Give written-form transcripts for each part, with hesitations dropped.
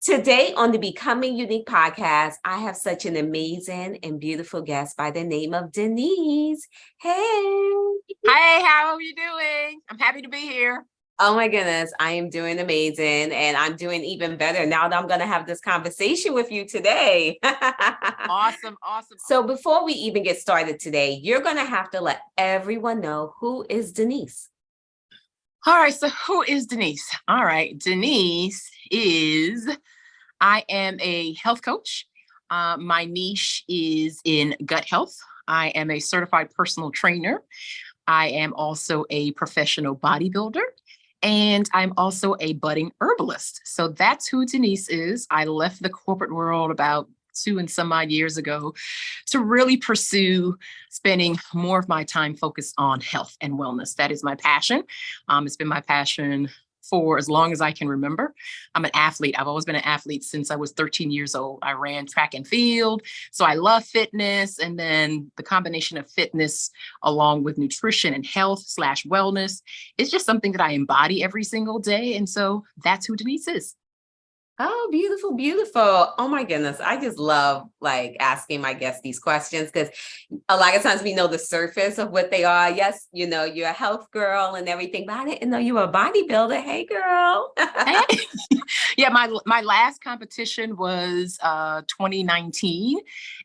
Today on the Becoming Unique podcast, I have such an amazing and beautiful guest by the name of Denise. Hey. Hey, how are you doing? I'm happy to be here. Oh my goodness, I am doing amazing and I'm doing even better now that I'm going to have this conversation with you today. Awesome, awesome. So before we even get started today, you're going to have to let everyone know who is Denise. All right, so who is Denise? All right, I am a health coach. My niche is in gut health. I am a certified personal trainer. I am also a professional bodybuilder. And I'm also a budding herbalist. So that's who Denise is. I left the corporate world about 2 and some odd years ago to really pursue spending more of my time focused on health and wellness. That is my passion. It's been my passion for as long as I can remember. I'm an athlete. I've always been an athlete since I was 13 years old. I ran track and field. So I love fitness. And then the combination of fitness along with nutrition and health/wellness is just something that I embody every single day. And so that's who Denise is. Oh, beautiful, beautiful. Oh my goodness. I just love asking my guests these questions because a lot of times we know the surface of what they are. Yes, you're a health girl and everything, but I didn't know you were a bodybuilder. Hey, girl. Yeah, my last competition was 2019,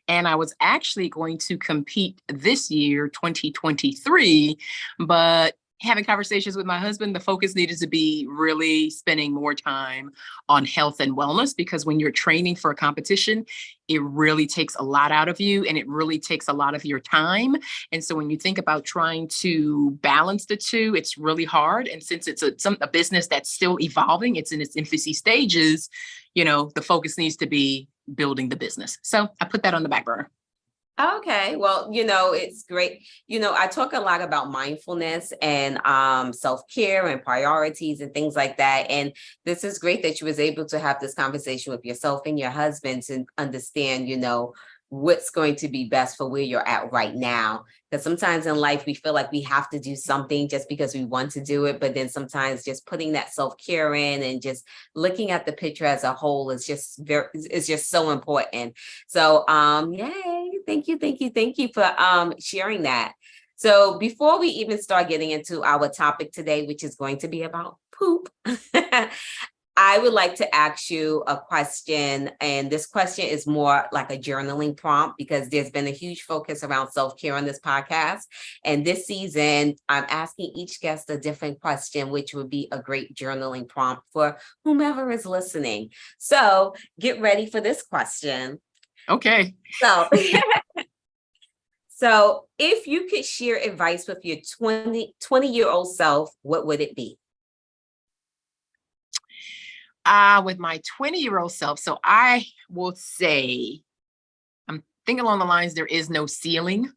and I was actually going to compete this year, 2023, but having conversations with my husband, the focus needed to be really spending more time on health and wellness, because when you're training for a competition, it really takes a lot out of you and it really takes a lot of your time. And so when you think about trying to balance the two, it's really hard. And since it's a business that's still evolving, it's in its infancy stages, the focus needs to be building the business. So I put that on the back burner. Okay. Well, it's great. I talk a lot about mindfulness and self-care and priorities and things like that. And this is great that you was able to have this conversation with yourself and your husband to understand, what's going to be best for where you're at right now. Because sometimes in life we feel like we have to do something just because we want to do it. But then sometimes just putting that self-care in and just looking at the picture as a whole is just so important. So yay. Thank you for sharing that. So before we even start getting into our topic today, which is going to be about poop, I would like to ask you a question, and this question is more like a journaling prompt because there's been a huge focus around self-care on this podcast. And this season, I'm asking each guest a different question, which would be a great journaling prompt for whomever is listening. So get ready for this question. Okay. So if you could share advice with your 20-year-old self, what would it be? With my 20-year-old self, so I will say, I'm thinking along the lines, there is no ceiling.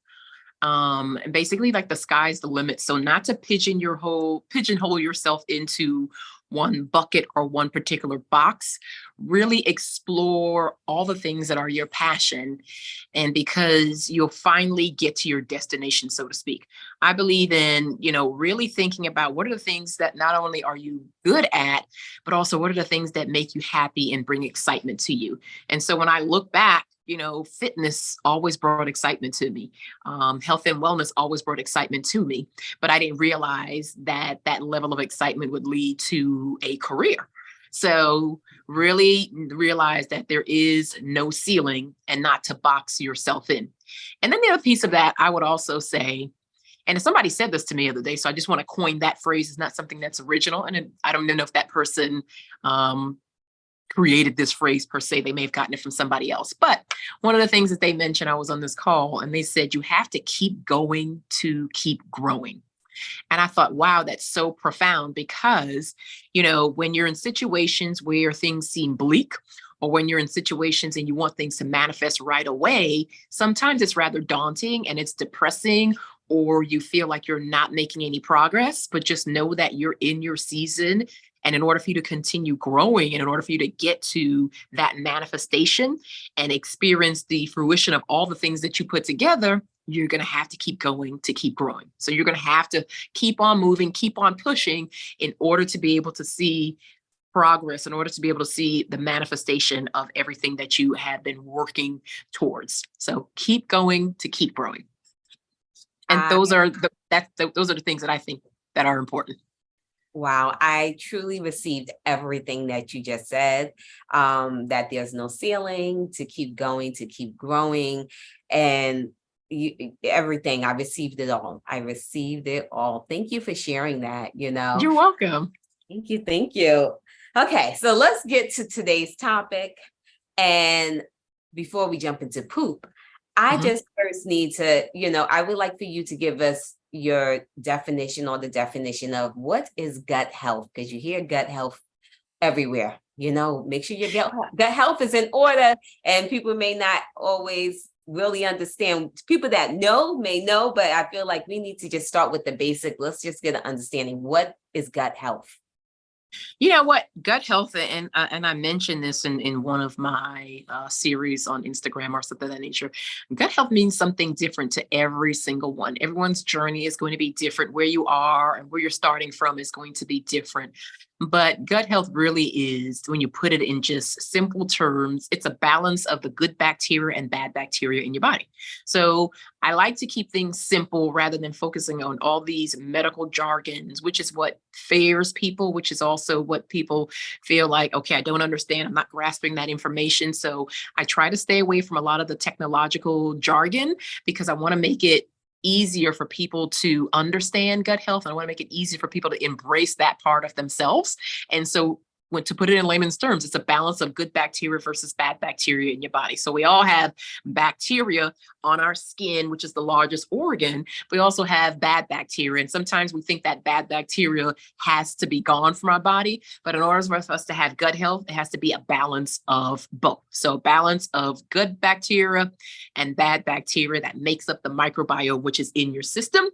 And basically like the sky's the limit. So not to pigeonhole yourself into one bucket or one particular box, really explore all the things that are your passion. And because you'll finally get to your destination, so to speak. I believe in, really thinking about what are the things that not only are you good at, but also what are the things that make you happy and bring excitement to you. And so when I look back, fitness always brought excitement to me. Health and wellness always brought excitement to me, but I didn't realize that that level of excitement would lead to a career. So really realize that there is no ceiling and not to box yourself in. And then the other piece of that, I would also say, and somebody said this to me the other day, so I just want to coin that phrase. It's not something that's original. And I don't know if that person created this phrase per se. They may have gotten it from somebody else. But one of the things that they mentioned, I was on this call and they said, you have to keep going to keep growing. And I thought, wow, that's so profound because, when you're in situations where things seem bleak, or when you're in situations and you want things to manifest right away, sometimes it's rather daunting and it's depressing, or you feel like you're not making any progress, but just know that you're in your season. And in order for you to continue growing, and in order for you to get to that manifestation and experience the fruition of all the things that you put together, you're going to have to keep going to keep growing. So you're going to have to keep on moving, keep on pushing in order to be able to see progress, in order to be able to see the manifestation of everything that you have been working towards. So keep going to keep growing. And I those are the things that I think that are important. Wow, I truly received everything that you just said. That there's no ceiling, to keep going, to keep growing, and everything. I received it all. I received it all. Thank you for sharing that. You're welcome. Thank you, thank you. Okay, so let's get to today's topic. And before we jump into poop, I Mhm. just first need to, I would like for you to give us your definition, or the definition of what is gut health, because you hear gut health everywhere. Make sure your gut health is in order, and people may not always really understand. People that know may know, but I feel like we need to just start with the basic. Let's just get an understanding. What is gut health? You know what? Gut health, and I mentioned this in one of my series on Instagram or something of that nature. Gut health means something different to every single one. Everyone's journey is going to be different. Where you are and where you're starting from is going to be different. But gut health really is, when you put it in just simple terms, it's a balance of the good bacteria and bad bacteria in your body. So I like to keep things simple rather than focusing on all these medical jargons, which is what fears people, which is also what people feel like, okay, I don't understand. I'm not grasping that information. So I try to stay away from a lot of the technological jargon, because I want to make it easier for people to understand gut health. And I want to make it easier for people to embrace that part of themselves. And so, to put it in layman's terms, it's a balance of good bacteria versus bad bacteria in your body. So we all have bacteria on our skin, which is the largest organ. We also have bad bacteria. And sometimes we think that bad bacteria has to be gone from our body. But in order for us to have gut health, it has to be a balance of both. So a balance of good bacteria and bad bacteria that makes up the microbiome, which is in your system.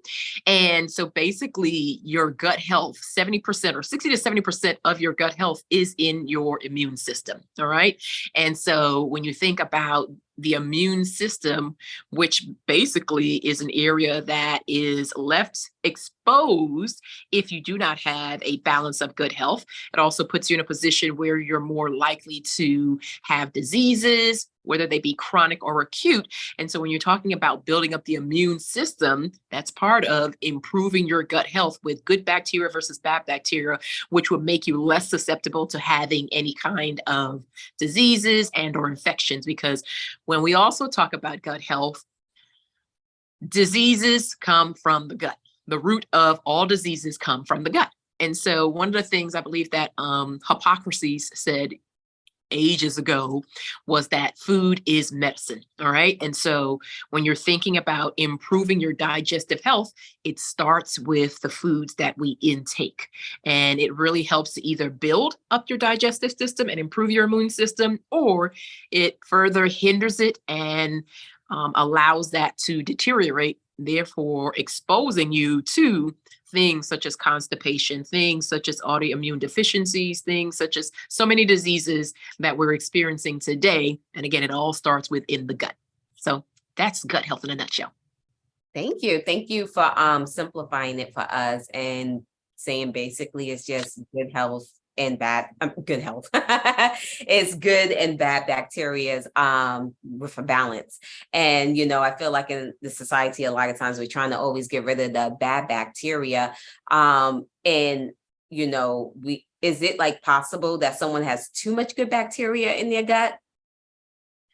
And so basically your gut health, 70% or 60 to 70% of your gut health is in your immune system. All right. And so when you think about the immune system, which basically is an area that is left exposed if you do not have a balance of good health. It also puts you in a position where you're more likely to have diseases, whether they be chronic or acute. And so when you're talking about building up the immune system, that's part of improving your gut health with good bacteria versus bad bacteria, which would make you less susceptible to having any kind of diseases and or infections. Because when we also talk about gut health, diseases come from the gut. The root of all diseases come from the gut. And so one of the things I believe that Hippocrates said ages ago was that food is medicine. All right. And so when you're thinking about improving your digestive health, it starts with the foods that we intake. And it really helps to either build up your digestive system and improve your immune system, or it further hinders it and allows that to deteriorate, therefore exposing you to things such as constipation, things such as autoimmune deficiencies, things such as so many diseases that we're experiencing today. And again, it all starts within the gut. So that's gut health in a nutshell. Thank you. Thank you for simplifying it for us, and saying basically it's just good health and bad good health. It's good and bad bacterias with a balance. And I feel like in the society a lot of times we're trying to always get rid of the bad bacteria. And we is it like possible that someone has too much good bacteria in their gut?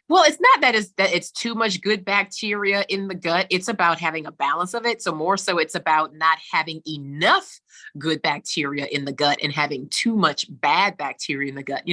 Well, it's not that it's too much good bacteria in the gut. It's about having a balance of it. So more so it's about not having enough good bacteria in the gut and having too much bad bacteria in the gut.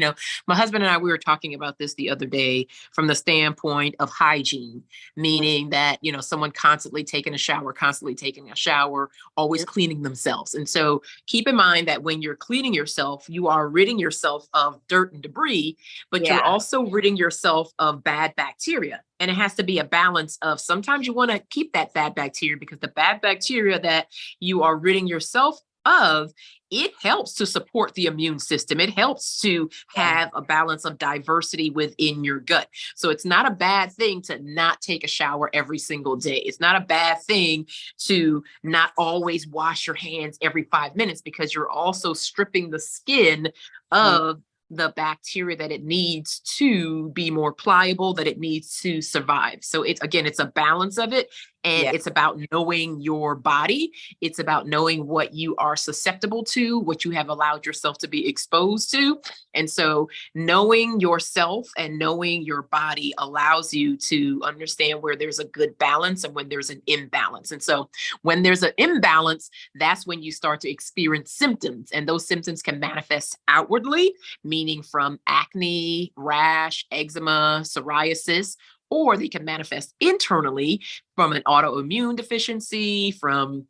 My husband and I, we were talking about this the other day from the standpoint of hygiene, meaning that, someone constantly taking a shower, always cleaning themselves. And so keep in mind that when you're cleaning yourself, you are ridding yourself of dirt and debris, but you're Yeah. also ridding yourself of bad bacteria. And it has to be a balance of, sometimes you want to keep that bad bacteria because the bad bacteria that you are ridding yourself of, it helps to support the immune system. It helps to have a balance of diversity within your gut. So it's not a bad thing to not take a shower every single day. It's not a bad thing to not always wash your hands every 5 minutes, because you're also stripping the skin Mhm. of the bacteria that it needs to be more pliable, that it needs to survive. So it's, again, it's a balance of it. And Yeah. it's about knowing your body. It's about knowing what you are susceptible to, what you have allowed yourself to be exposed to. And so knowing yourself and knowing your body allows you to understand where there's a good balance and when there's an imbalance. And so when there's an imbalance, that's when you start to experience symptoms. And those symptoms can manifest outwardly, meaning from acne, rash, eczema, psoriasis, or they can manifest internally from an autoimmune deficiency, from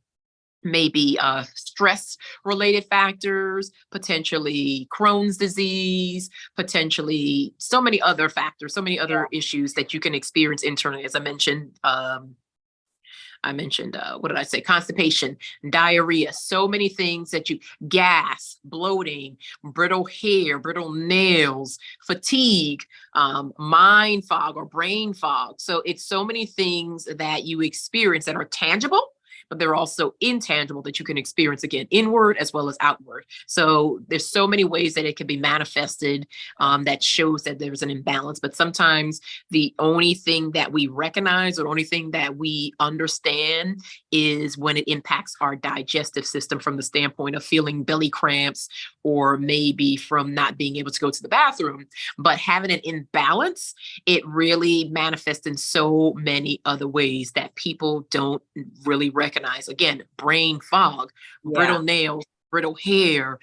maybe stress related factors, potentially Crohn's disease, potentially so many other factors, so many other issues that you can experience internally. As I mentioned, what did I say? Constipation, diarrhea, so many things that gas, bloating, brittle hair, brittle nails, fatigue, mind fog or brain fog. So it's so many things that you experience that are tangible, but they're also intangible that you can experience, again, inward as well as outward. So there's so many ways that it can be manifested, that shows that there's an imbalance. But sometimes the only thing that we recognize or only thing that we understand is when it impacts our digestive system, from the standpoint of feeling belly cramps or maybe from not being able to go to the bathroom. But having an imbalance, it really manifests in so many other ways that people don't really recognize. Again, brain fog, Yeah. brittle nails, brittle hair,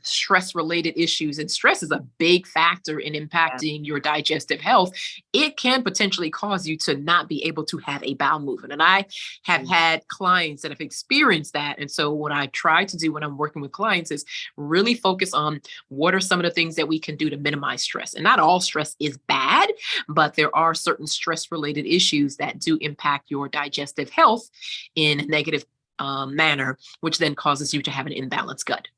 stress related issues. And stress is a big factor in impacting your digestive health. It can potentially cause you to not be able to have a bowel movement. And I have had clients that have experienced that. And so what I try to do when I'm working with clients is really focus on what are some of the things that we can do to minimize stress. And not all stress is bad, but there are certain stress related issues that do impact your digestive health in a negative manner, which then causes you to have an imbalanced gut.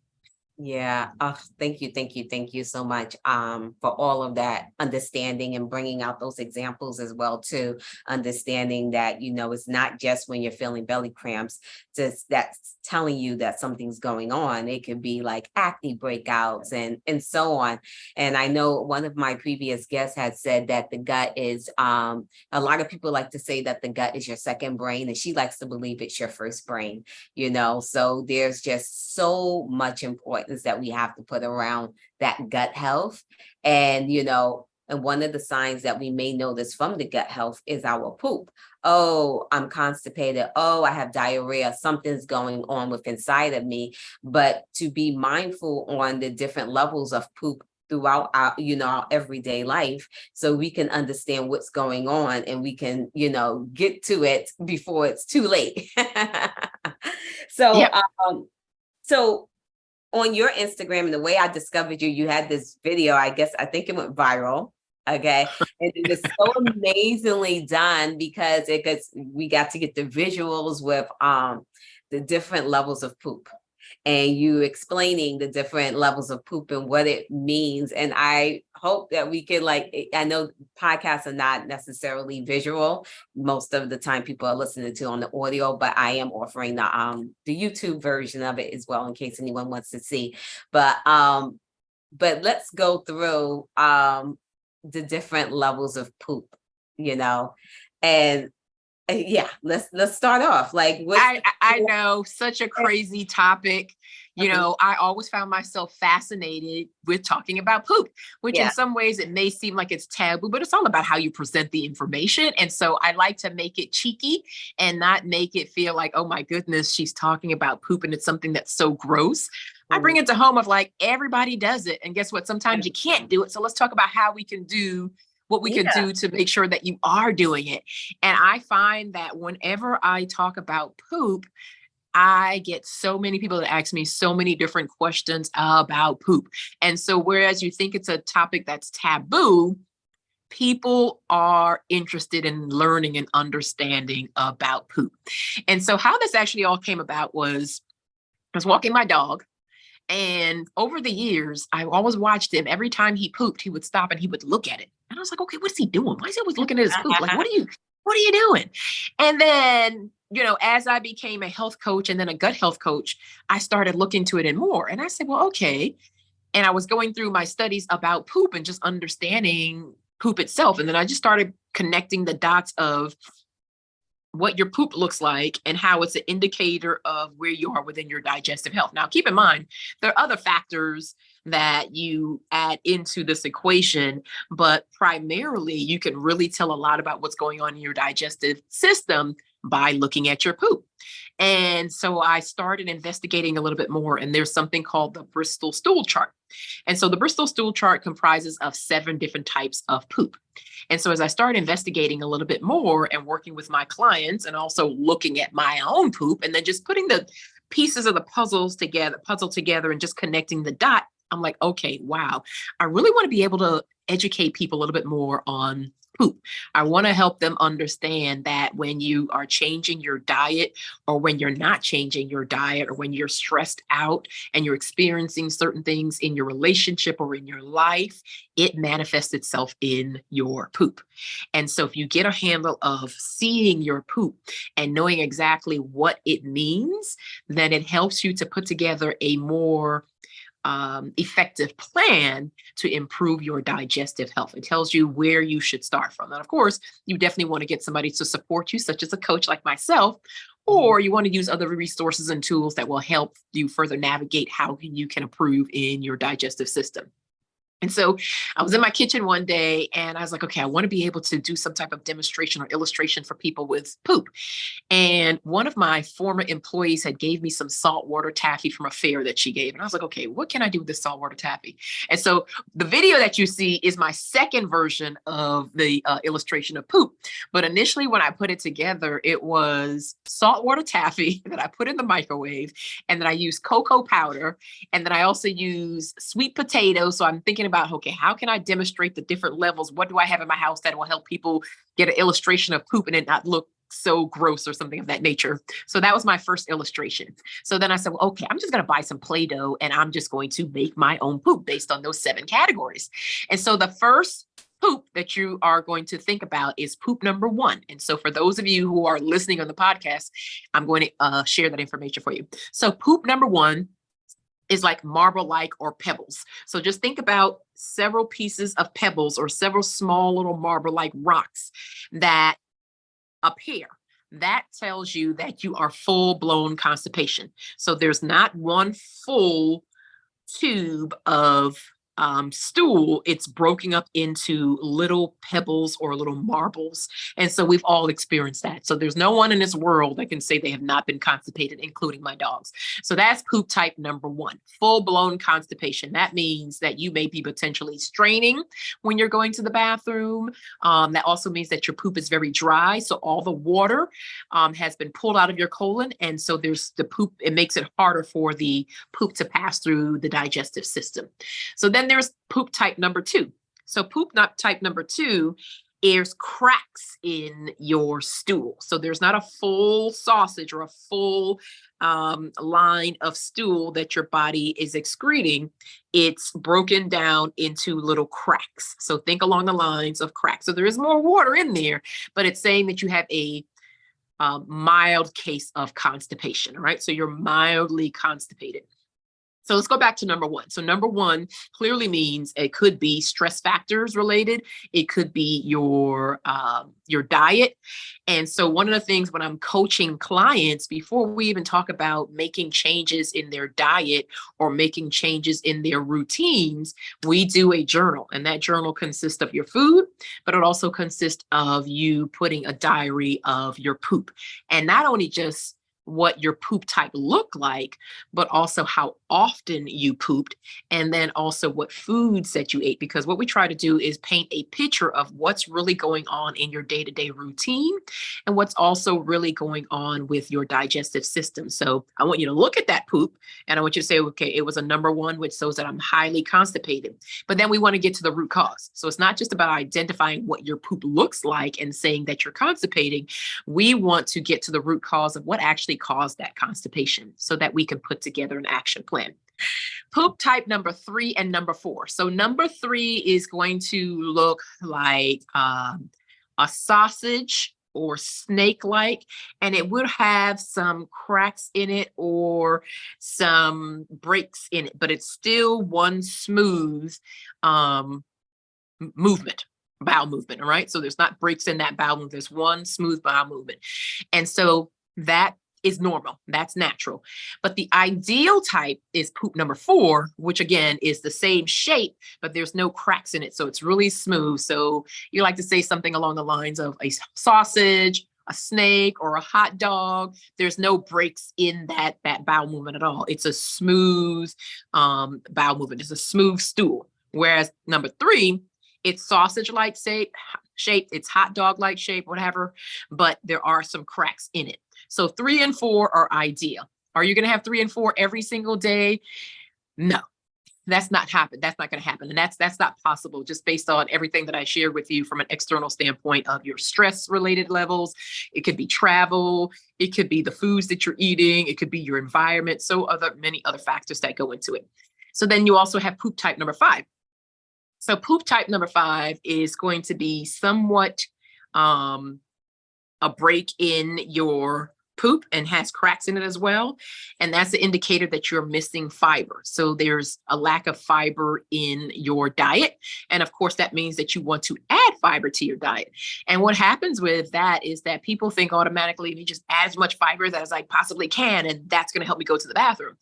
Yeah. Oh, thank you so much for all of that understanding and bringing out those examples as well too. Understanding that, it's not just when you're feeling belly cramps, just that's telling you that something's going on. It could be like acne breakouts and so on. And I know one of my previous guests had said that the gut is a lot of people like to say that the gut is your second brain, and she likes to believe it's your first brain, so there's just so much importance that we have to put around that gut health. And one of the signs that we may notice from the gut health is our poop. Oh, I'm constipated. Oh, I have diarrhea. Something's going on with inside of me. But to be mindful on the different levels of poop throughout our everyday life, so we can understand what's going on and we can get to it before it's too late. so Yep. so on your Instagram, and the way I discovered you, you had this video, I think it went viral. Okay. And it was so amazingly done because we got to get the visuals with the different levels of poop, and you explaining the different levels of poop and what it means. And I hope that we could, I know podcasts are not necessarily visual. Most of the time people are listening to on the audio, but I am offering the YouTube version of it as well in case anyone wants to see. But let's go through the different levels of poop, and yeah, let's start off. I know, such a crazy topic. I always found myself fascinated with talking about poop, which in some ways it may seem like it's taboo, but it's all about how you present the information. And so I like to make it cheeky and not make it feel like, oh my goodness, she's talking about poop and it's something that's so gross. I bring it to home of everybody does it. And guess what? Sometimes you can't do it. So let's talk about how we can do what we can do to make sure that you are doing it. And I find that whenever I talk about poop, I get so many people that ask me so many different questions about poop. And so whereas you think it's a topic that's taboo, people are interested in learning and understanding about poop. And so how this actually all came about was I was walking my dog. And over the years, I always watched him. Every time he pooped, he would stop and he would look at it. And I was like, okay, what is he doing? Why is he always looking at his poop? Like, what are you doing? And then, as I became a health coach and then a gut health coach, I started looking into it and more. And I said, well, okay. And I was going through my studies about poop and just understanding poop itself. And then I just started connecting the dots of what your poop looks like and how it's an indicator of where you are within your digestive health. Now, keep in mind, there are other factors that you add into this equation, but primarily you can really tell a lot about what's going on in your digestive system by looking at your poop. And so I started investigating a little bit more, and there's something called the Bristol stool chart. And so the Bristol stool chart comprises of 7 different types of poop. And so as I started investigating a little bit more and working with my clients and also looking at my own poop and then just putting the pieces of the puzzle together and just connecting the dot, I'm like, okay, wow, I really want to be able to educate people a little bit more on poop. I want to help them understand that when you are changing your diet, or when you're not changing your diet, or when you're stressed out and you're experiencing certain things in your relationship or in your life, it manifests itself in your poop. And so if you get a handle of seeing your poop and knowing exactly what it means, then it helps you to put together a more effective plan to improve your digestive health. It tells you where you should start from. And of course, you definitely want to get somebody to support you, such as a coach like myself, or you want to use other resources and tools that will help you further navigate how you can improve in your digestive system. And so I was in my kitchen one day and I was like, okay, I want to be able to do some type of demonstration or illustration for people with poop. And one of my former employees had gave me some saltwater taffy from a fair that she gave. And I was like, okay, what can I do with this saltwater taffy? And so the video that you see is my second version of the illustration of poop. But initially when I put it together, it was saltwater taffy that I put in the microwave, and then I used cocoa powder. And then I also use sweet potatoes. So I'm thinking about, okay, how can I demonstrate the different levels? What do I have in my house that will help people get an illustration of poop and it not look so gross or something of that nature? So that was my first illustration. So then I said, well, okay, I'm just going to buy some Play-Doh and I'm just going to make my own poop based on those 7 categories. And so the first poop that you are going to think about is poop number 1. And so for those of you who are listening on the podcast, I'm going to share that information for you. So poop number 1 is like marble-like or pebbles. So just think about several pieces of pebbles or several small little marble-like rocks that appear. That tells you that you are full-blown constipation. So there's not one full tube of stool. It's broken up into little pebbles or little marbles. And so we've all experienced that. So there's no one in this world that can say they have not been constipated, including my dogs. So that's poop type number 1, full-blown constipation. That means that you may be potentially straining when you're going to the bathroom. That also means that your poop is very dry. So all the water has been pulled out of your colon. And so there's the poop, it makes it harder for the poop to pass through the digestive system. So then there's poop type number 2. So poop type number 2 is cracks in your stool. So there's not a full sausage or a full line of stool that your body is excreting. It's broken down into little cracks. So think along the lines of cracks. So there is more water in there, but it's saying that you have a mild case of constipation, right? So you're mildly constipated. So let's go back to number 1. So number 1 clearly means it could be stress factors related. It could be your diet. And so one of the things when I'm coaching clients, before we even talk about making changes in their diet or making changes in their routines, we do a journal. And that journal consists of your food, but it also consists of you putting a diary of your poop. And not only just what your poop type looked like, but also how often you pooped, and then also what foods that you ate. Because what we try to do is paint a picture of what's really going on in your day-to-day routine and what's also really going on with your digestive system. So I want you to look at that poop and I want you to say, okay, it was a number 1, which shows that I'm highly constipated. But then we want to get to the root cause. So it's not just about identifying what your poop looks like and saying that you're constipating. We want to get to the root cause of what actually eventually cause that constipation so that we can put together an action plan. Poop type number 3 and number 4. So number 3 is going to look like a sausage or snake-like, and it would have some cracks in it or some breaks in it, but it's still one smooth movement, bowel movement. All right. So there's not breaks in that bowel movement. There's one smooth bowel movement. And so that is normal. That's natural. But the ideal type is poop number 4, which again is the same shape, but there's no cracks in it. So it's really smooth. So you like to say something along the lines of a sausage, a snake, or a hot dog. There's no breaks in that bowel movement at all. It's a smooth bowel movement. It's a smooth stool. Whereas number 3, it's sausage-like shape, it's hot dog-like shape, whatever, but there are some cracks in it. So 3 and 4 are ideal. Are you going to have 3 and 4 every single day? No, that's not happen. That's not going to happen. And that's not possible just based on everything that I shared with you from an external standpoint of your stress related levels. It could be travel. It could be the foods that you're eating. It could be your environment. So many other factors that go into it. So then you also have poop type number 5. So poop type number 5 is going to be somewhat a break in your poop and has cracks in it as well. And that's an indicator that you're missing fiber. So there's a lack of fiber in your diet. And of course, that means that you want to add fiber to your diet. And what happens with that is that people think automatically, if you just add as much fiber as I possibly can, and that's going to help me go to the bathroom.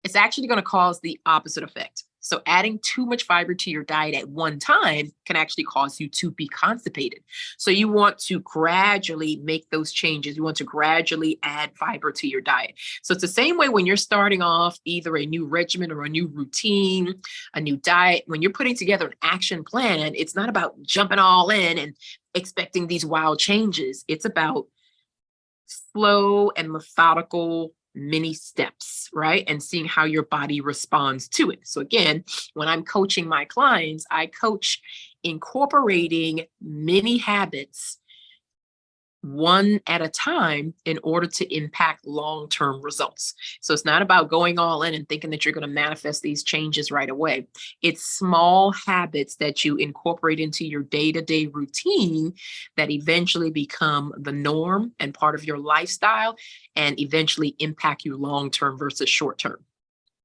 It's actually going to cause the opposite effect. So adding too much fiber to your diet at one time can actually cause you to be constipated. So you want to gradually make those changes. You want to gradually add fiber to your diet. So it's the same way when you're starting off either a new regimen or a new routine, a new diet. When you're putting together an action plan, it's not about jumping all in and expecting these wild changes. It's about slow and methodical many steps, right? And seeing how your body responds to it. So again, when I'm coaching my clients, I coach incorporating many habits one at a time in order to impact long-term results. So it's not about going all in and thinking that you're going to manifest these changes right away. It's small habits that you incorporate into your day-to-day routine that eventually become the norm and part of your lifestyle and eventually impact you long-term versus short-term.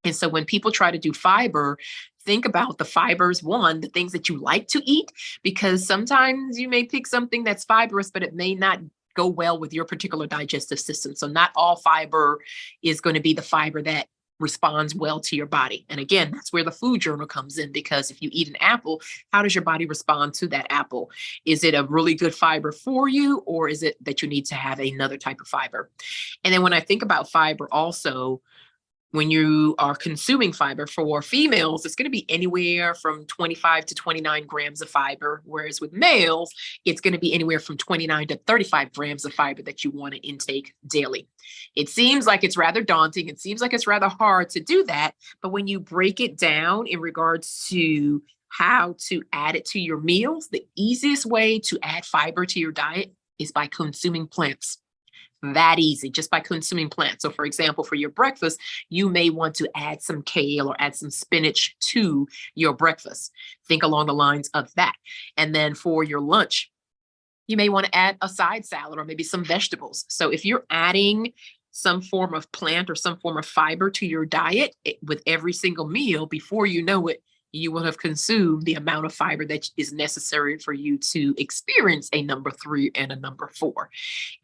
And so when people try to do fiber, think about the fibers, the things that you like to eat, because sometimes you may pick something that's fibrous, but it may not go well with your particular digestive system. So not all fiber is going to be the fiber that responds well to your body. And again, that's where the food journal comes in, because if you eat an apple, how does your body respond to that apple? Is it a really good fiber for you, or is it that you need to have another type of fiber? And then when I think about fiber also, when you are consuming fiber for females, it's going to be anywhere from 25 to 29 grams of fiber, whereas with males, it's going to be anywhere from 29 to 35 grams of fiber that you want to intake daily. It seems like it's rather daunting. It seems like it's rather hard to do that. But when you break it down in regards to how to add it to your meals, the easiest way to add fiber to your diet is by consuming plants. That easy, just by consuming plants. So for example, for your breakfast, you may want to add some kale or add some spinach to your breakfast. Think along the lines of that. And then for your lunch, you may want to add a side salad or maybe some vegetables. So if you're adding some form of plant or some form of fiber to your diet with every single meal, before you know it, you will have consumed the amount of fiber that is necessary for you to experience a number 3 and a number 4.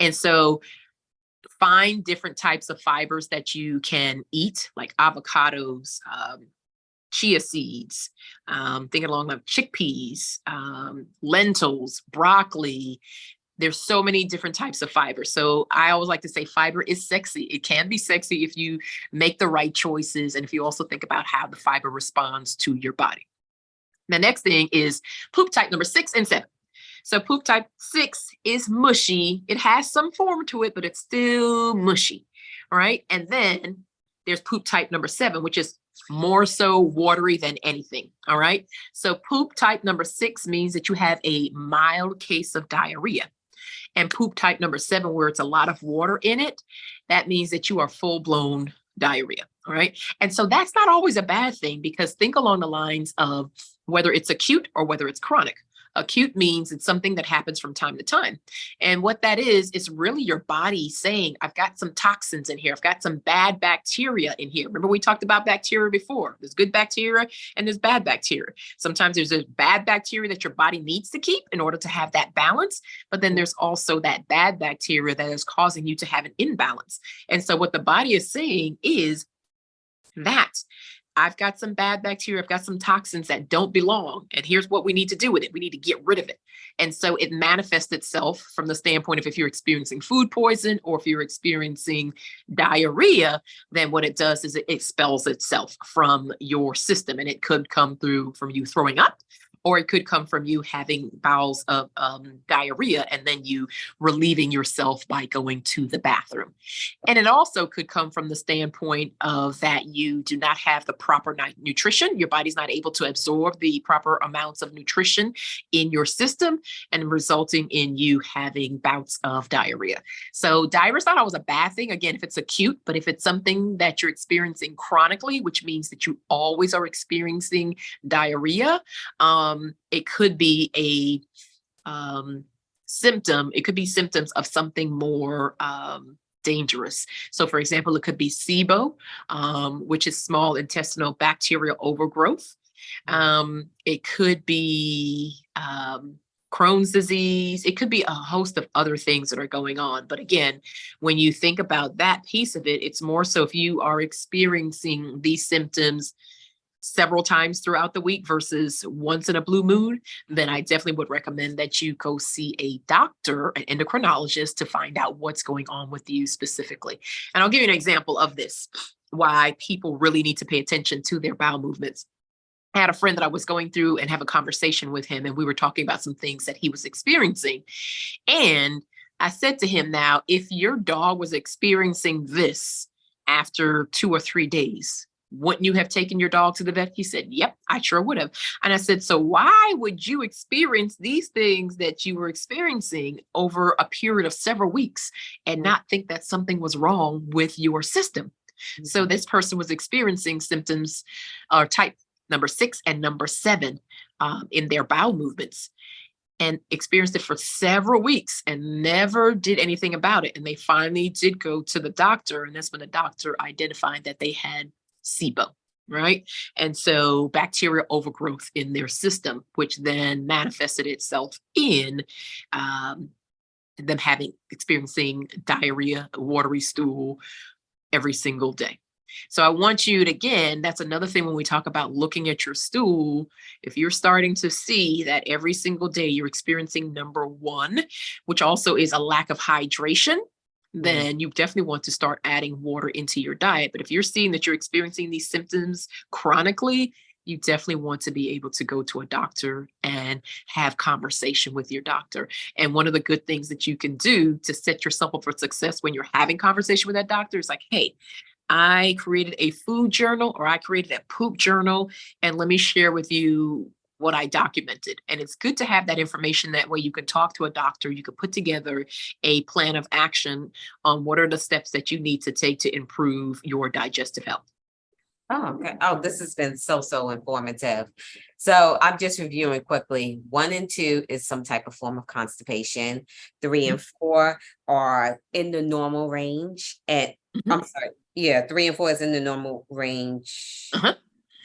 And so find different types of fibers that you can eat, like avocados, chia seeds, thinking along like chickpeas, lentils, broccoli. There's so many different types of fiber. So I always like to say fiber is sexy. It can be sexy if you make the right choices and if you also think about how the fiber responds to your body. The next thing is poop type number 6 and 7. So poop type 6 is mushy. It has some form to it, but it's still mushy. All right. And then there's poop type number 7, which is more so watery than anything. All right. So poop type number 6 means that you have a mild case of diarrhea. and poop type number 7, where it's a lot of water in it, that means that you are full blown diarrhea. All right. And so that's not always a bad thing, because think along the lines of whether it's acute or whether it's chronic. Acute means it's something that happens from time to time. And what that is really your body saying, I've got some toxins in here. I've got some bad bacteria in here. Remember, we talked about bacteria before. There's good bacteria and there's bad bacteria. Sometimes there's a bad bacteria that your body needs to keep in order to have that balance. But then there's also that bad bacteria that is causing you to have an imbalance. And so what the body is saying is that I've got some bad bacteria, I've got some toxins that don't belong, and here's what we need to do with it. We need to get rid of it. And so it manifests itself from the standpoint of if you're experiencing food poison or if you're experiencing diarrhea, then what it does is it expels itself from your system. And it could come through from you throwing up, or it could come from you having bowels of diarrhea and then you relieving yourself by going to the bathroom. And it also could come from the standpoint of that you do not have the proper nutrition. Your body's not able to absorb the proper amounts of nutrition in your system, and resulting in you having bouts of diarrhea. So diarrhea is not always a bad thing, again, if it's acute, but if it's something that you're experiencing chronically, which means that you always are experiencing diarrhea, it could be a symptom. It could be symptoms of something more dangerous. So, for example, it could be SIBO, which is small intestinal bacterial overgrowth. It could be Crohn's disease. It could be a host of other things that are going on. But again, when you think about that piece of it, it's more so if you are experiencing these symptoms several times throughout the week versus once in a blue moon, then I definitely would recommend that you go see a doctor, an endocrinologist, to find out what's going on with you specifically. And I'll give you an example of this, why people really need to pay attention to their bowel movements. I had a friend that I was going through and have a conversation with him, and we were talking about some things that he was experiencing. And I said to him, now, if your dog was experiencing this after 2 or 3 days, wouldn't you have taken your dog to the vet? He said, yep, I sure would have. And I said, so why would you experience these things that you were experiencing over a period of several weeks and not think that something was wrong with your system? So this person was experiencing symptoms or type number 6 and number 7 in their bowel movements, and experienced it for several weeks and never did anything about it. And they finally did go to the doctor. And that's when the doctor identified that they had SIBO, right? And so bacterial overgrowth in their system, which then manifested itself in them experiencing diarrhea, watery stool every single day. So I want you to, again, that's another thing when we talk about looking at your stool, if you're starting to see that every single day you're experiencing number 1, which also is a lack of hydration, then you definitely want to start adding water into your diet. But if you're seeing that you're experiencing these symptoms chronically, you definitely want to be able to go to a doctor and have conversation with your doctor. And one of the good things that you can do to set yourself up for success when you're having conversation with that doctor is like, hey, I created a food journal, or I created a poop journal, and let me share with you what I documented. And it's good to have that information. That way you can talk to a doctor, you can put together a plan of action on what are the steps that you need to take to improve your digestive health. Oh, okay. Oh, this has been so informative. So I'm just reviewing quickly. 1 and 2 is some type of form of constipation. 3 and 4 are in the normal range. And I'm sorry. Yeah, 3 and 4 is in the normal range.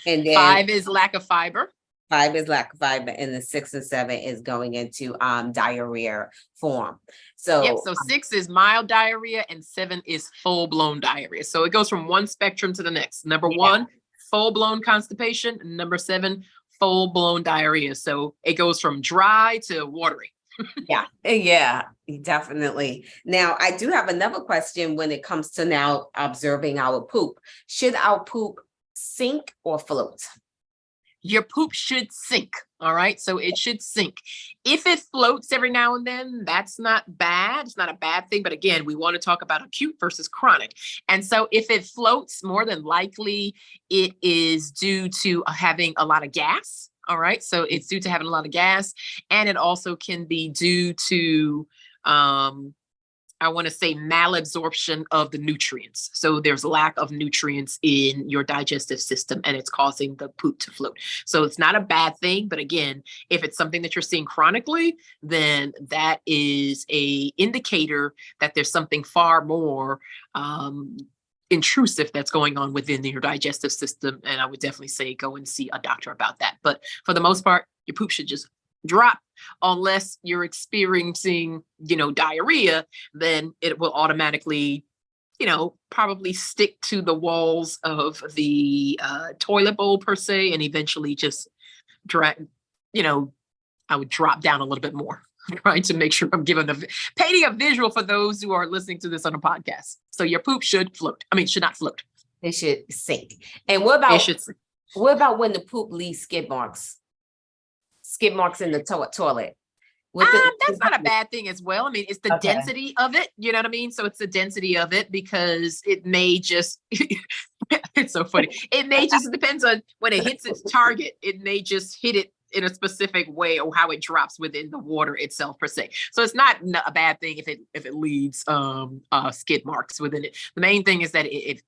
And then 5 is lack of fiber. 5 is lack of fiber, and the 6 and 7 is going into diarrhea form. So yep, so 6 is mild diarrhea and 7 is full-blown diarrhea. So it goes from one spectrum to the next. Number 1, full-blown constipation. Number 7, full-blown diarrhea. So it goes from dry to watery. Yeah, definitely. Now, I do have another question when it comes to now observing our poop. Should our poop sink or float? Your poop should sink. All right. So it should sink. If it floats every now and then, that's not bad. It's not a bad thing. But again, we want to talk about acute versus chronic. And so if it floats, more than likely it is due to having a lot of gas. All right. So it's due to having a lot of gas. And it also can be due to I want to say malabsorption of the nutrients. So there's lack of nutrients in your digestive system and it's causing the poop to float. So it's not a bad thing. But again, if it's something that you're seeing chronically, then that is a indicator that there's something far more intrusive that's going on within your digestive system. And I would definitely say go and see a doctor about that. But for the most part, your poop should just drop unless you're experiencing, diarrhea, then it will automatically, probably stick to the walls of the toilet bowl per se, and eventually just drag, I would drop down a little bit more. Trying to make sure I'm painting a visual for those who are listening to this on a podcast. So your poop should float. Should not float. It should sink. And what about when the poop leaves skid marks? Skid marks in the toilet. That's not a bad thing as well. It's the density of it. You know what I mean? So it's the density of it because it may just, it's so funny. It may just depends on when it hits its target. It may just hit it in a specific way or how it drops within the water itself per se. So it's not a bad thing if it leaves skid marks within it. The main thing is that it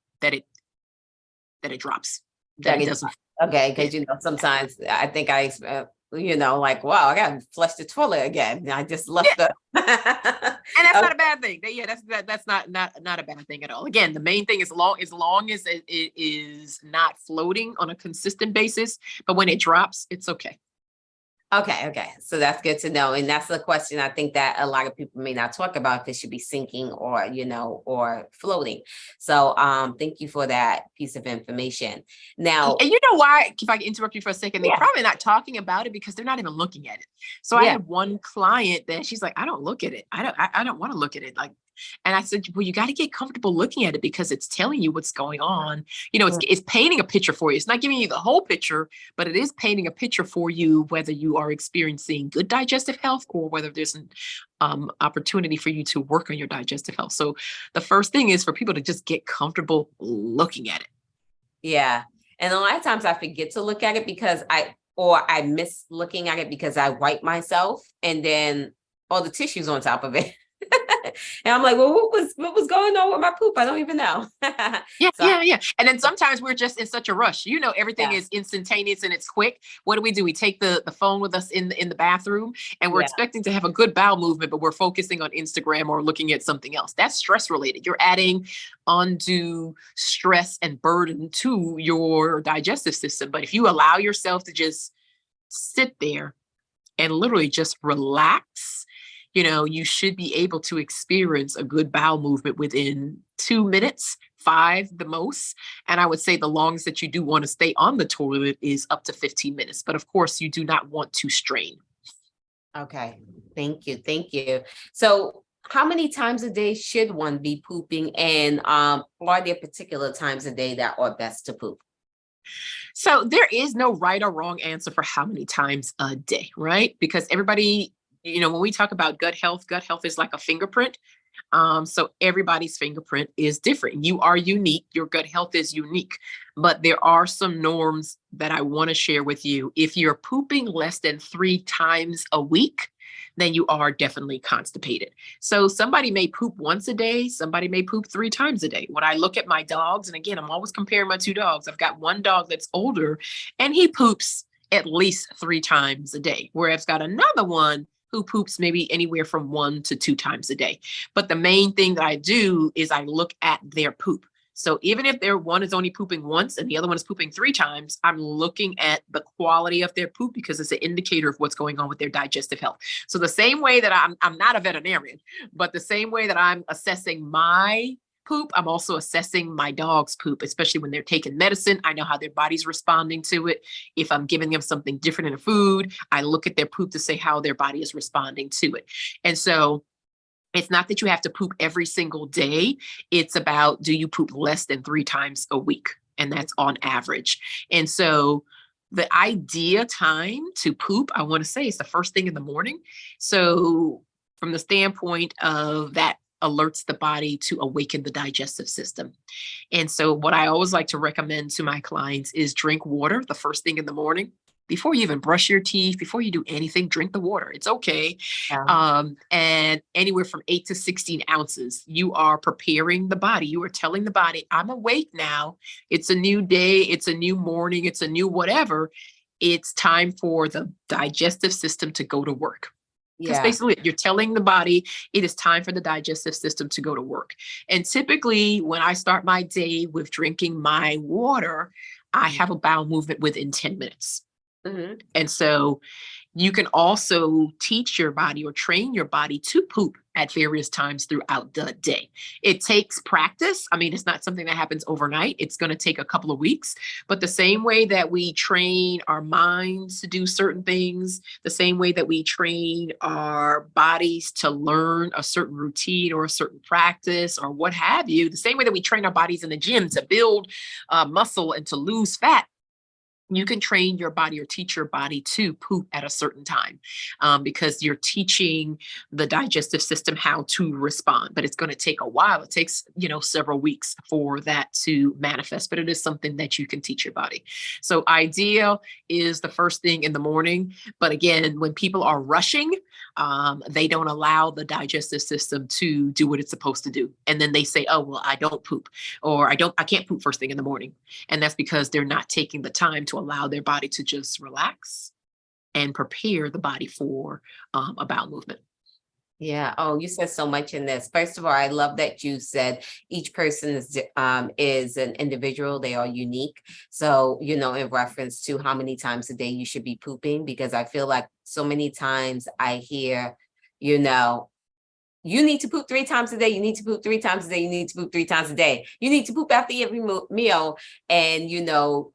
drops. That it doesn't. Okay, because sometimes I think like, wow, I gotta flush the toilet again. I just left the and that's not a bad thing. That's not a bad thing at all. Again, the main thing is as long as it is not floating on a consistent basis, but when it drops, it's okay. Okay. So that's good to know. And that's the question I think that a lot of people may not talk about if it should be sinking or, or floating. So thank you for that piece of information. Now, and you know why, if I can interrupt you for a second, they're probably not talking about it because they're not even looking at it. So I had one client that she's like, I don't look at it. I don't want to look at it. And I said, well, you got to get comfortable looking at it because it's telling you what's going on. It's painting a picture for you. It's not giving you the whole picture, but it is painting a picture for you, whether you are experiencing good digestive health or whether there's an opportunity for you to work on your digestive health. So the first thing is for people to just get comfortable looking at it. Yeah. And a lot of times I forget to look at it because I miss looking at it because I wipe myself and then all the tissue's on top of it. And I'm like, well, what was going on with my poop? I don't even know. Yeah. And then sometimes we're just in such a rush. Everything is instantaneous and it's quick. What do? We take the phone with us in the bathroom and we're expecting to have a good bowel movement, but we're focusing on Instagram or looking at something else. That's stress related. You're adding undue stress and burden to your digestive system. But if you allow yourself to just sit there and literally just relax, you should be able to experience a good bowel movement within 2 minutes, 5 the most. And I would say the longest that you do want to stay on the toilet is up to 15 minutes. But of course, you do not want to strain. Okay. Thank you. So how many times a day should one be pooping? And are there particular times a day that are best to poop? So there is no right or wrong answer for how many times a day, right? Because everybody, when we talk about gut health is like a fingerprint. So everybody's fingerprint is different. You are unique. Your gut health is unique. But there are some norms that I want to share with you. If you're pooping less than 3 times a week, then you are definitely constipated. So somebody may poop once a day. Somebody may poop 3 times a day. When I look at my dogs, and again, I'm always comparing my 2 dogs. I've got one dog that's older and he poops at least 3 times a day, whereas I've got another one who poops maybe anywhere from 1 to 2 times a day. But the main thing that I do is I look at their poop. So even if their one is only pooping once and the other one is pooping 3 times, I'm looking at the quality of their poop because it's an indicator of what's going on with their digestive health. So the same way that I'm not a veterinarian, but the same way that I'm assessing my poop, I'm also assessing my dog's poop, especially when they're taking medicine. I know how their body's responding to it. If I'm giving them something different in a food, I look at their poop to say how their body is responding to it. And so it's not that you have to poop every single day. It's about, do you poop less than 3 times a week? And that's on average. And so the idea time to poop, I want to say, is the first thing in the morning. So from the standpoint of that, alerts the body to awaken the digestive system. And so what I always like to recommend to my clients is drink water the first thing in the morning. before you even brush your teeth, before you do anything, drink the water. It's okay. Yeah. And anywhere from 8 to 16 ounces, you are preparing the body. You are telling the body, I'm awake now. It's a new day. It's a new morning. It's a new whatever. It's time for the digestive system to go to work. That's Yeah. basically it. You're telling the body it is time for the digestive system to go to work. And typically, when I start my day with drinking my water, I have a bowel movement within 10 minutes. Mm-hmm. And so you can also teach your body or train your body to poop at various times throughout the day. It takes practice. I mean, it's not something that happens overnight. It's going to take a couple of weeks. But the same way that we train our minds to do certain things, the same way that we train our bodies to learn a certain routine or a certain practice or what have you, the same way that we train our bodies in the gym to build muscle and to lose fat, you can train your body or teach your body to poop at a certain time, because you're teaching the digestive system how to respond. But it's going to take a while. It takes, several weeks for that to manifest, but it is something that you can teach your body. So ideal is the first thing in the morning. But again, when people are rushing, they don't allow the digestive system to do what it's supposed to do. And then they say, oh, well, I don't poop, or I can't poop first thing in the morning. And that's because they're not taking the time to allow their body to just relax and prepare the body for a bowel movement. Yeah. Oh, you said so much in this. First of all, I love that you said each person is an individual. They are unique. So, in reference to how many times a day you should be pooping, because I feel like so many times I hear, you need to poop 3 times a day. You need to poop 3 times a day. You need to poop 3 times a day. You need to poop after every meal. And,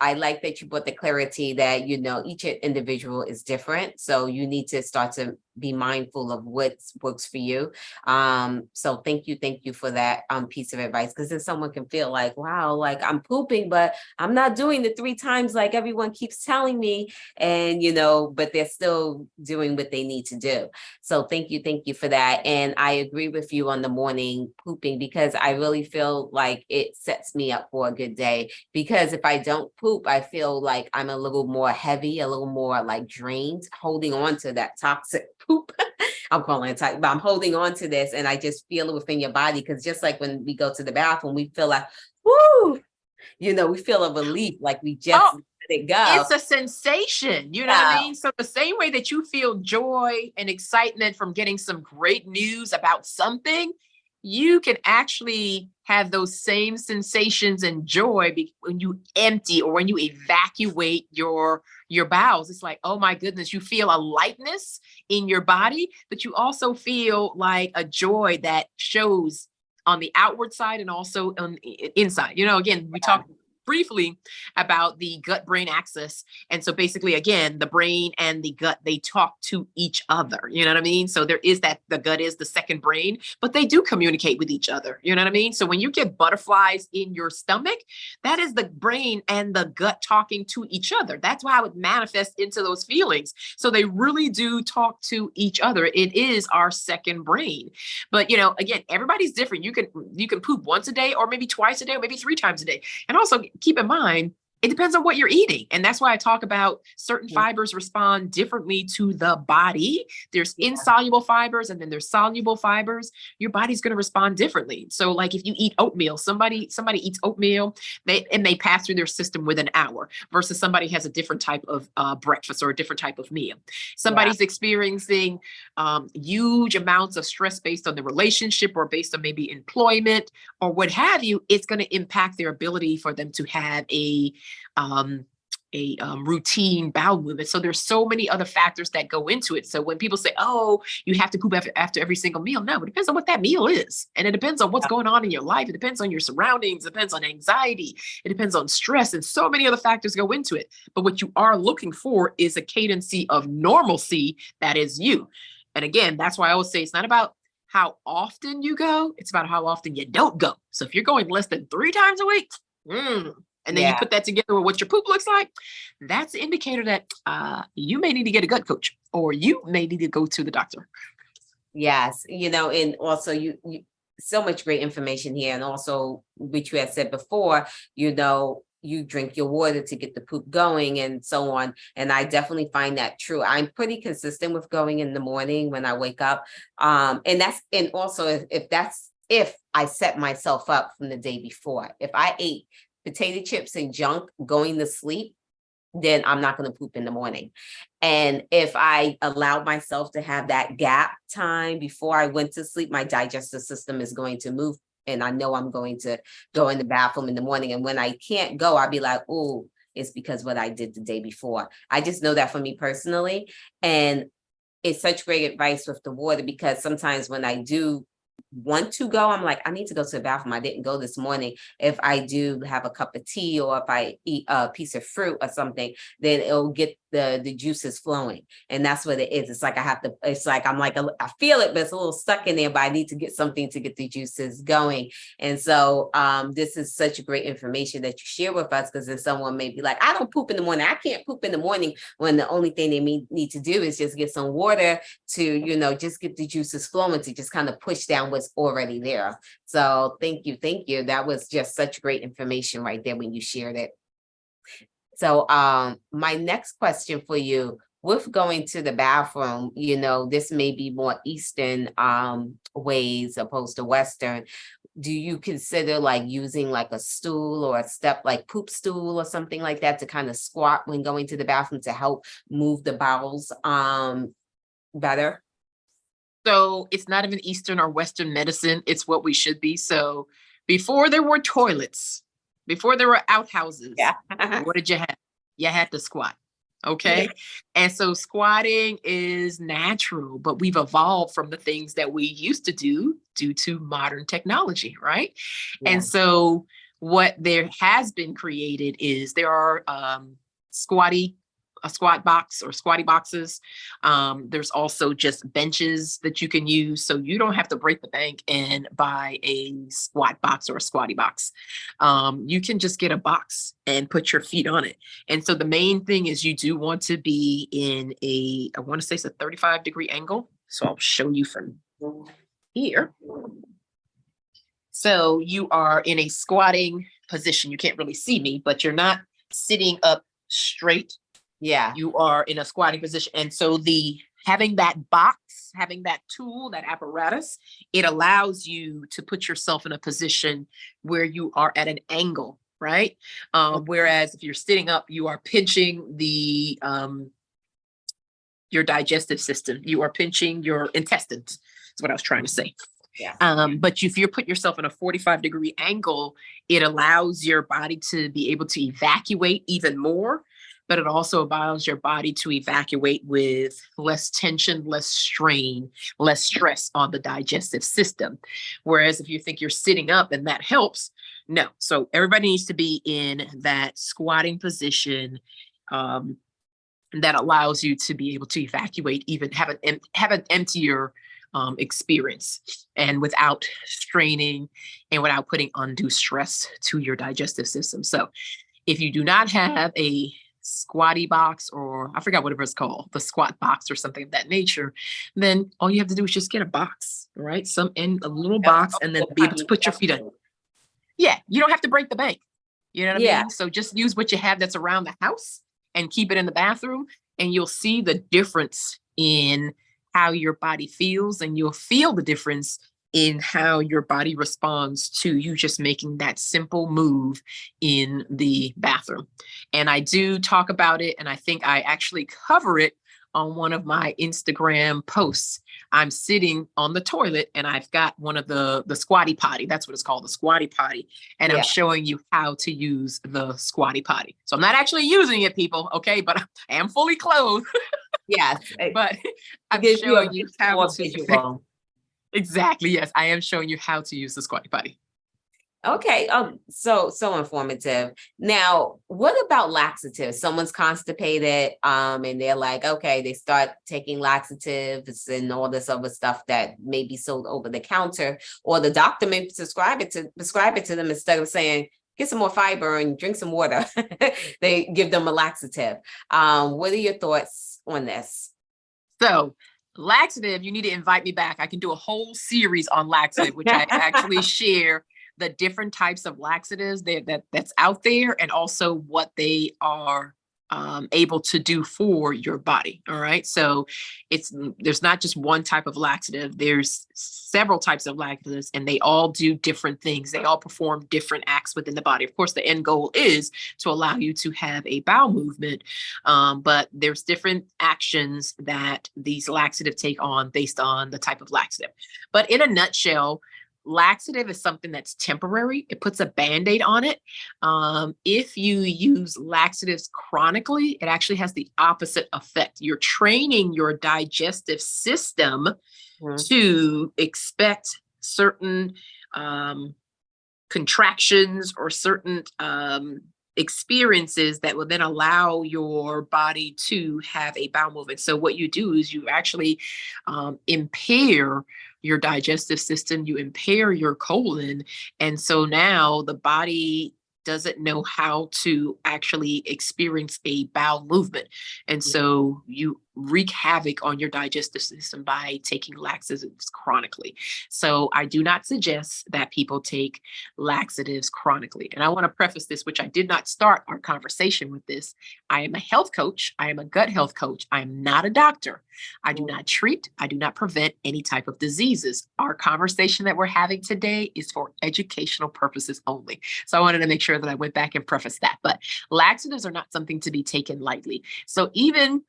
I like that you brought the clarity that, each individual is different. So you need to start to be mindful of what works for you. So thank you for that piece of advice. Because then someone can feel like, wow, like I'm pooping, but I'm not doing the 3 times like everyone keeps telling me. And, but they're still doing what they need to do. So thank you for that. And I agree with you on the morning pooping, because I really feel like it sets me up for a good day. Because if I don't poop, I feel like I'm a little more heavy, a little more like drained, holding on to that toxic poop. I'm calling it toxic, but I'm holding on to this, and I just feel it within your body. Because just like when we go to the bathroom, we feel like, whoo, we feel a relief, like we just let it go. It's a sensation, you know what I mean? So the same way that you feel joy and excitement from getting some great news about something, you can actually have those same sensations and joy when you empty or when you evacuate your bowels. It's like, oh my goodness, you feel a lightness in your body, but you also feel like a joy that shows on the outward side and also on the inside. Again, we talked briefly about the gut brain axis. And so basically, again, the brain and the gut, they talk to each other. You know what I mean? So there is that the gut is the second brain, but they do communicate with each other. You know what I mean? So when you get butterflies in your stomach, that is the brain and the gut talking to each other. That's how it manifests into those feelings. So they really do talk to each other. It is our second brain. But again, everybody's different. You can poop once a day, or maybe twice a day, or maybe 3 times a day. And also keep in mind, it depends on what you're eating. And that's why I talk about certain fibers respond differently to the body. There's insoluble fibers, and then there's soluble fibers. Your body's going to respond differently. So like if you eat oatmeal, somebody eats oatmeal, it may pass through their system within an hour, versus somebody has a different type of breakfast or a different type of meal. Somebody's experiencing huge amounts of stress based on the relationship or based on maybe employment or what have you. It's going to impact their ability for them to have a routine bowel movement. So there's so many other factors that go into it. So when people say, oh, you have to poop after every single meal, no, it depends on what that meal is. And it depends on what's going on in your life. It depends on your surroundings. It depends on anxiety. It depends on stress, and so many other factors go into it. But what you are looking for is a cadency of normalcy that is you. And again, that's why I always say it's not about how often you go, it's about how often you don't go. So if you're going less than 3 times a week, and then you put that together with what your poop looks like, that's an indicator that you may need to get a gut coach, or you may need to go to the doctor. Yes. And also you so much great information here. And also, which you had said before, you drink your water to get the poop going and so on. And I definitely find that true. I'm pretty consistent with going in the morning when I wake up. And also if I set myself up from the day before. If I ate potato chips and junk going to sleep, then I'm not going to poop in the morning. And if I allowed myself to have that gap time before I went to sleep, my digestive system is going to move. And I know I'm going to go in the bathroom in the morning. And when I can't go, I'll be like, oh, it's because what I did the day before. I just know that for me personally. And it's such great advice with the water, because sometimes when I do want to go, I'm like, I need to go to the bathroom. I didn't go this morning. If I do have a cup of tea, or if I eat a piece of fruit or something, then it'll get the juices flowing. And that's what it is. It's like I feel it, but it's a little stuck in there, but I need to get something to get the juices going. And so this is such great information that you share with us, because then someone may be like, I don't poop in the morning. I can't poop in the morning, when the only thing they need to do is just get some water to, just get the juices flowing, to just kind of push down what's already there. So thank you. That was just such great information right there when you shared it. So my next question for you, with going to the bathroom, this may be more Eastern ways opposed to Western. Do you consider like using like a stool or a step, like poop stool or something like that, to kind of squat when going to the bathroom to help move the bowels better? So it's not even Eastern or Western medicine. It's what we should be. So before there were toilets, before there were outhouses, Yeah. what did you have? You had to squat. Okay. Yeah. And so squatting is natural, but we've evolved from the things that we used to do due to modern technology. Right. Yeah. And so what there has been created is there are a squat box or squatty boxes. There's also just benches that you can use. So you don't have to break the bank and buy a squat box or a squatty box. You can just get a box and put your feet on it. And so the main thing is you do want to be in I want to say it's a 35-degree angle. So I'll show you from here. So you are in a squatting position. You can't really see me, but you're not sitting up straight. Yeah. You are in a squatting position. And so having that box, having that tool, that apparatus, it allows you to put yourself in a position where you are at an angle, right? Whereas if you're sitting up, you are pinching your digestive system. You are pinching your intestines. That's what I was trying to say. Yeah. But if you put yourself in a 45-degree angle, it allows your body to be able to evacuate even more. But it also allows your body to evacuate with less tension, less strain, less stress on the digestive system. Whereas if you think you're sitting up and that helps, no. So everybody needs to be in that squatting position that allows you to be able to evacuate, even have an emptier experience, and without straining and without putting undue stress to your digestive system. So if you do not have a squatty box, or I forgot whatever it's called, the squat box or something of that nature, then all you have to do is just get a box, right? A little box, and then be able to put your feet on. Yeah, you don't have to break the bank. You know what I mean? So just use what you have that's around the house and keep it in the bathroom, and you'll see the difference in how your body feels, and you'll feel the difference in how your body responds to you just making that simple move in the bathroom. And I do talk about it, and I think I actually cover it on one of my Instagram posts. I'm sitting on the toilet and I've got one of the squatty potty. That's what it's called, the squatty potty. And I'm showing you how to use the squatty potty. So I'm not actually using it, people. Okay. But I am fully clothed. Yes. But I'm showing you how to. Exactly. Yes. I am showing you how to use the squatty potty. Okay. So informative. Now, what about laxatives? Someone's constipated, and they're like, okay, they start taking laxatives and all this other stuff that may be sold over the counter, or the doctor may prescribe it to them instead of saying, get some more fiber and drink some water. They give them a laxative. What are your thoughts on this? So, laxative, you need to invite me back. I can do a whole series on laxative, which I actually share the different types of laxatives that's out there, and also what they are able to do for your body. All right. So there's not just one type of laxative, there's several types of laxatives, and they all do different things. They all perform different acts within the body. Of course, the end goal is to allow you to have a bowel movement. But there's different actions that these laxatives take on based on the type of laxative. But in a nutshell, laxative is something that's temporary. It puts a Band-Aid on it. If you use laxatives chronically, it actually has the opposite effect. You're training your digestive system to expect certain contractions or certain experiences that will then allow your body to have a bowel movement. So what you do is you actually impair your digestive system, you impair your colon. And so now the body doesn't know how to actually experience a bowel movement. And so you wreak havoc on your digestive system by taking laxatives chronically. So I do not suggest that people take laxatives chronically. And I want to preface this, which I did not start our conversation with this. I am a health coach. I am a gut health coach. I am not a doctor. I do not treat, I do not prevent any type of diseases. Our conversation that we're having today is for educational purposes only. So I wanted to make sure that I went back and prefaced that. But laxatives are not something to be taken lightly. So even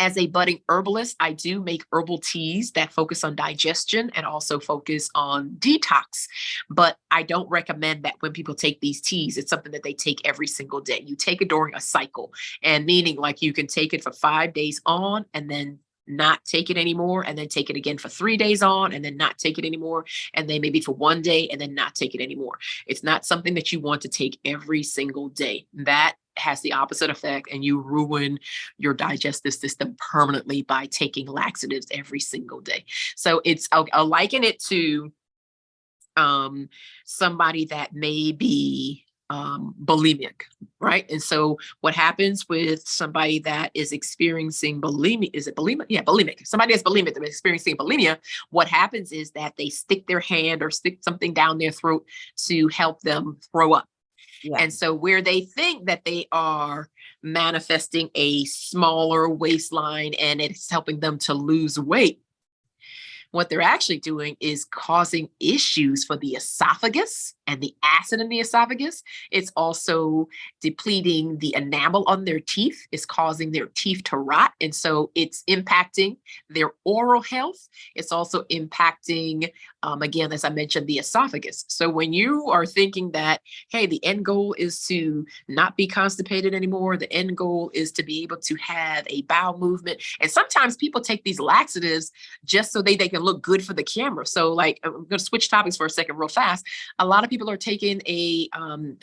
as a budding herbalist, I do make herbal teas that focus on digestion and also focus on detox. But I don't recommend that when people take these teas, it's something that they take every single day. You take it during a cycle, and meaning like you can take it for 5 days on and then not take it anymore, and then take it again for 3 days on and then not take it anymore, and then maybe for 1 day and then not take it anymore. It's not something that you want to take every single day. That has the opposite effect, and you ruin your digestive system permanently by taking laxatives every single day. So I'll liken it to somebody that may be bulimic, right? And so what happens with somebody that is experiencing bulimia, is it bulimia? Yeah, bulimic. Somebody that's bulimic, that is experiencing bulimia, what happens is that they stick their hand or stick something down their throat to help them throw up. Yeah. And so where they think that they are manifesting a smaller waistline and it's helping them to lose weight, what they're actually doing is causing issues for the esophagus and the acid in the esophagus. It's also depleting the enamel on their teeth. It's causing their teeth to rot. And so it's impacting their oral health. It's also impacting, again, as I mentioned, the esophagus. So when you are thinking that, hey, the end goal is to not be constipated anymore, the end goal is to be able to have a bowel movement. And sometimes people take these laxatives just so they can look good for the camera. So like, I'm going to switch topics for a second real fast. A lot of people are taking a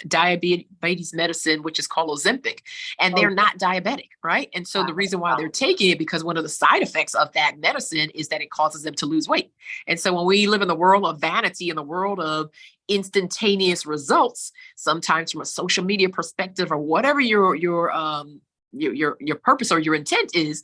diabetes medicine, which is called Ozempic, and they're not diabetic, right? And so the reason why they're taking it, because one of the side effects of that medicine is that it causes them to lose weight. And so when we live in the world of vanity, in the world of instantaneous results, sometimes from a social media perspective or whatever your purpose or your intent is,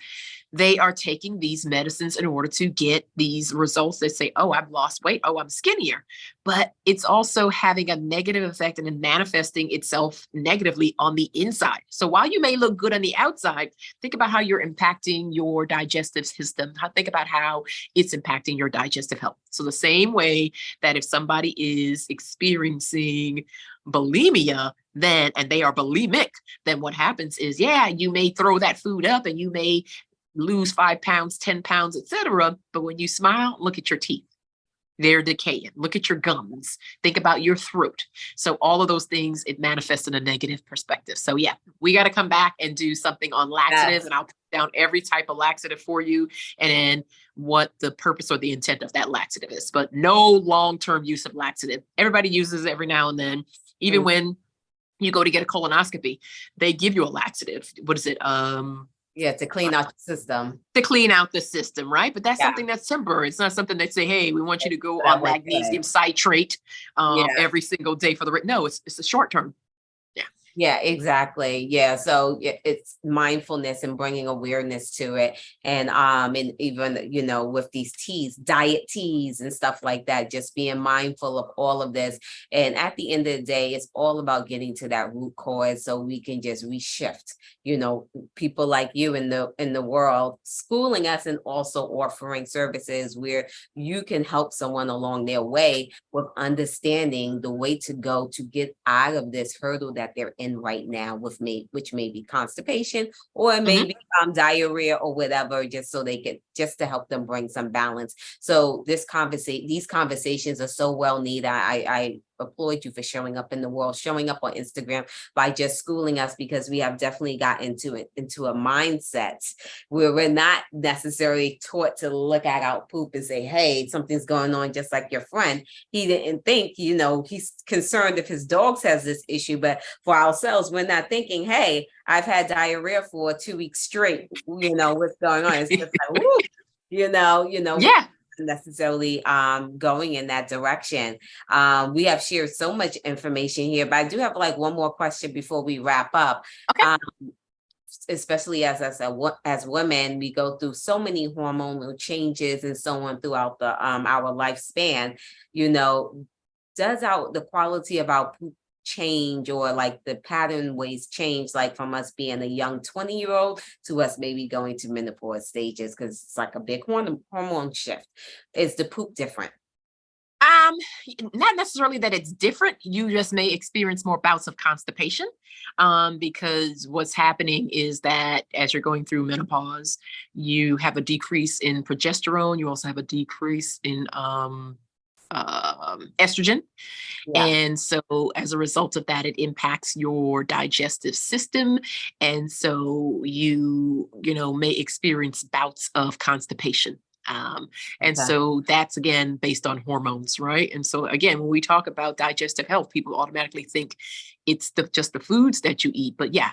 they are taking these medicines in order to get these results that say, oh, I've lost weight, oh, I'm skinnier. But it's also having a negative effect and manifesting itself negatively on the inside. So while you may look good on the outside, think about how you're impacting your digestive system. Think about how it's impacting your digestive health. So the same way that if somebody is experiencing bulimia, and they are bulimic, then what happens is, yeah, you may throw that food up and you may lose 5 pounds, 10 pounds, etc. But when you smile, look at your teeth. They're decaying. Look at your gums. Think about your throat. So all of those things, it manifests in a negative perspective. So yeah, we got to come back and do something on laxatives, and I'll put down every type of laxative for you and then what the purpose or the intent of that laxative is. But no long-term use of laxative. Everybody uses it every now and then. Even when you go to get a colonoscopy, they give you a laxative. What is it? Yeah, to clean out the system. To clean out the system, right? But that's something that's temporary. It's not something that say, hey, we want you to go on magnesium citrate every single day for the no, it's a short term. Yeah, exactly. Yeah. So it's mindfulness and bringing awareness to it. And even, with these teas, diet teas and stuff like that, just being mindful of all of this. And at the end of the day, it's all about getting to that root cause so we can just reshift, people like you in the world, schooling us and also offering services where you can help someone along their way with understanding the way to go to get out of this hurdle that they're in right now which may be constipation or it may Mhm. be diarrhea or whatever, just so they can just to help them bring some balance. So these conversations are so well needed. I applaud you for showing up in the world, showing up on Instagram by just schooling us, because we have definitely got into a mindset where we're not necessarily taught to look at our poop and say, hey, something's going on, just like your friend. He didn't think, he's concerned if his dogs has this issue, but for ourselves, we're not thinking, hey, I've had diarrhea for 2 weeks straight, what's going on. It's just like, whoo, we're Yeah. not necessarily going in that direction. We have shared so much information here, but I do have like one more question before we wrap up. Okay. Um, Especially as I said, as women, we go through so many hormonal changes and so on throughout our lifespan. You know, does the quality of our poop change, or like the pattern ways change, like from us being a young 20-year-old to us maybe going to menopause stages, because it's like a big hormone shift? Is the poop different? Um, Not necessarily that it's different. You just may experience more bouts of constipation, because what's happening is that as you're going through menopause, you have a decrease in progesterone. You also have a decrease in estrogen, Yeah. and so as a result of that, it impacts your digestive system, and so you may experience bouts of constipation. Um, and Okay. so that's again based on hormones, right? And so again, when we talk about digestive health, people automatically think it's just the foods that you eat. But yeah,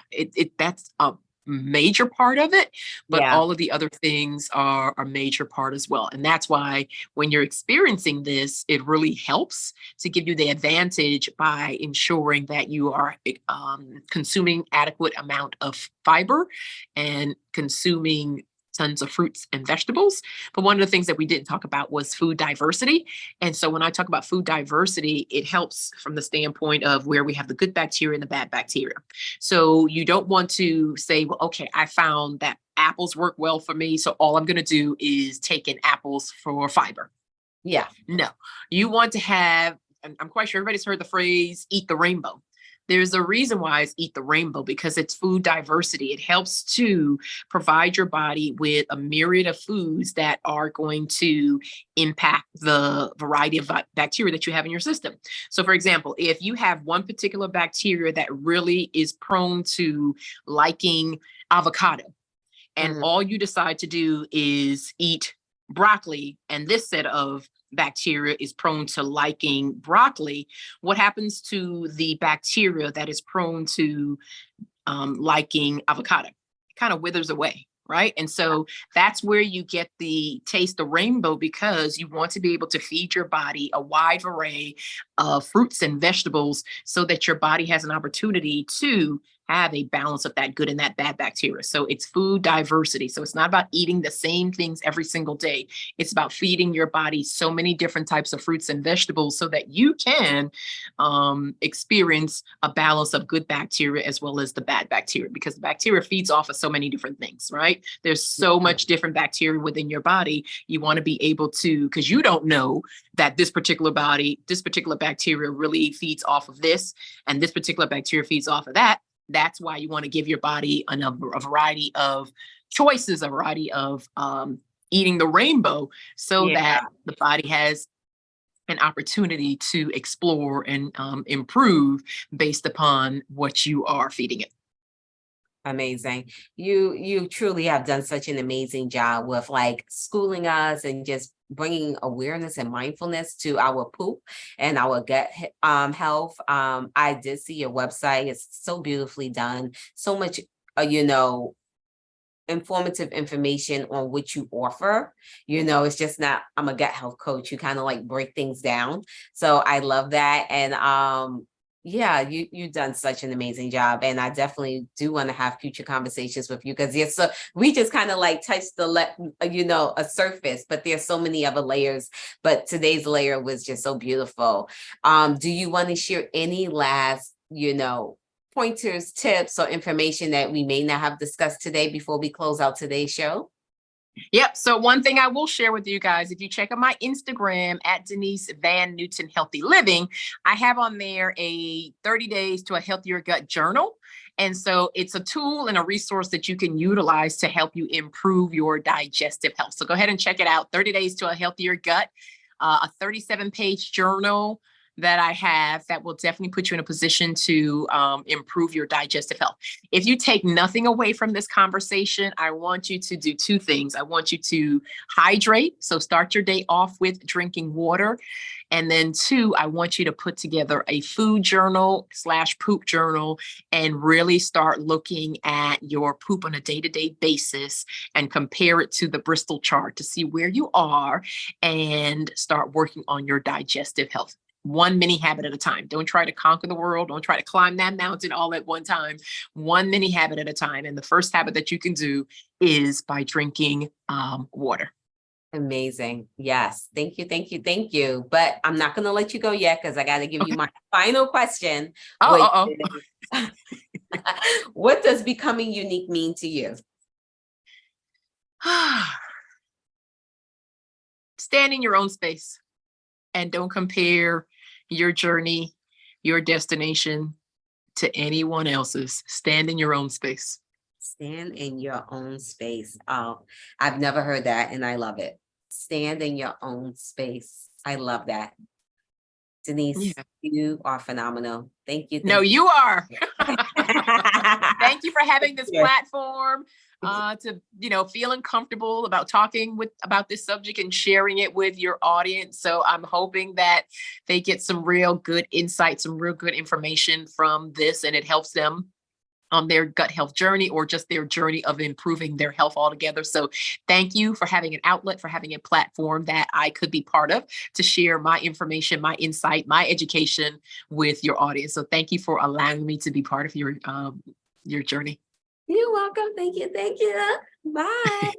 that's a major part of it, but Yeah. all of the other things are a major part as well. And that's why when you're experiencing this, it really helps to give you the advantage by ensuring that you are consuming adequate amount of fiber and consuming tons of fruits and vegetables. But one of the things that we didn't talk about was food diversity. And so when I talk about food diversity, it helps from the standpoint of where we have the good bacteria and the bad bacteria. So you don't want to say, well, okay, I found that apples work well for me, so all I'm going to do is take in apples for fiber. Yeah. No, you want to have, and I'm quite sure everybody's heard the phrase eat the rainbow. There's a reason why it's eat the rainbow, because it's food diversity. It helps to provide your body with a myriad of foods that are going to impact the variety of bacteria that you have in your system. So, for example, if you have one particular bacteria that really is prone to liking avocado, and Mhm. all you decide to do is eat broccoli, and this set of bacteria is prone to liking broccoli, what happens to the bacteria that is prone to liking avocado? It kind of withers away. Right. And so that's where you get the taste of rainbow, because you want to be able to feed your body a wide array of fruits and vegetables so that your body has an opportunity to have a balance of that good and that bad bacteria. So it's food diversity. So it's not about eating the same things every single day. It's about feeding your body so many different types of fruits and vegetables so that you can experience a balance of good bacteria as well as the bad bacteria, because the bacteria feeds off of so many different things, right? There's so much different bacteria within your body. You want to be able to, because you don't know that this particular bacteria really feeds off of this, and this particular bacteria feeds off of that. That's why you want to give your body a variety of choices, a variety of eating the rainbow, so Yeah. that the body has an opportunity to explore and improve based upon what you are feeding it. Amazing. You truly have done such an amazing job with like schooling us and just bringing awareness and mindfulness to our poop and our health. I did see your website. It's so beautifully done. So much informative information on what you offer. It's just not, I'm a gut health coach. You kind of like break things down. So I love that. And Yeah, you've done such an amazing job, and I definitely do want to have future conversations with you because yes, so we just kind of like touched a surface, but there's so many other layers. But today's layer was just so beautiful. Do you want to share any last, pointers, tips, or information that we may not have discussed today before we close out today's show? Yep. So one thing I will share with you guys, if you check out my Instagram at Denise VanNooteen Healthy Living, I have on there a 30 days to a healthier gut journal. And so it's a tool and a resource that you can utilize to help you improve your digestive health. So go ahead and check it out. 30 days to a healthier gut, a 37-page journal that I have that will definitely put you in a position to improve your digestive health. If you take nothing away from this conversation, I want you to do two things. I want you to hydrate. So start your day off with drinking water. And then two, I want you to put together a food journal / poop journal and really start looking at your poop on a day-to-day basis and compare it to the Bristol chart to see where you are and start working on your digestive health. One mini habit at a time. Don't try to conquer the world. Don't try to climb that mountain all at one time. One mini habit at a time. And the first habit that you can do is by drinking water. Amazing. Yes. Thank you. Thank you. Thank you. But I'm not going to let you go yet because I got to give you Okay. my final question. Oh. Is, what does becoming unique mean to you? Stand in your own space and don't compare your journey, your destination to anyone else's. Stand in your own space. Stand in your own space. Oh, I've never heard that and I love it. Stand in your own space. I love that. Denise, Yeah. you are phenomenal. Thank you. No, Thank you are. you. Thank you for having this Sure. platform, to, feeling comfortable about talking about this subject and sharing it with your audience. So I'm hoping that they get some real good insights, some real good information from this, and it helps them on their gut health journey or just their journey of improving their health altogether. So thank you for having an outlet, for having a platform that I could be part of to share my information, my insight, my education with your audience. So thank you for allowing me to be part of your journey. You're welcome. Thank you. Thank you. Bye.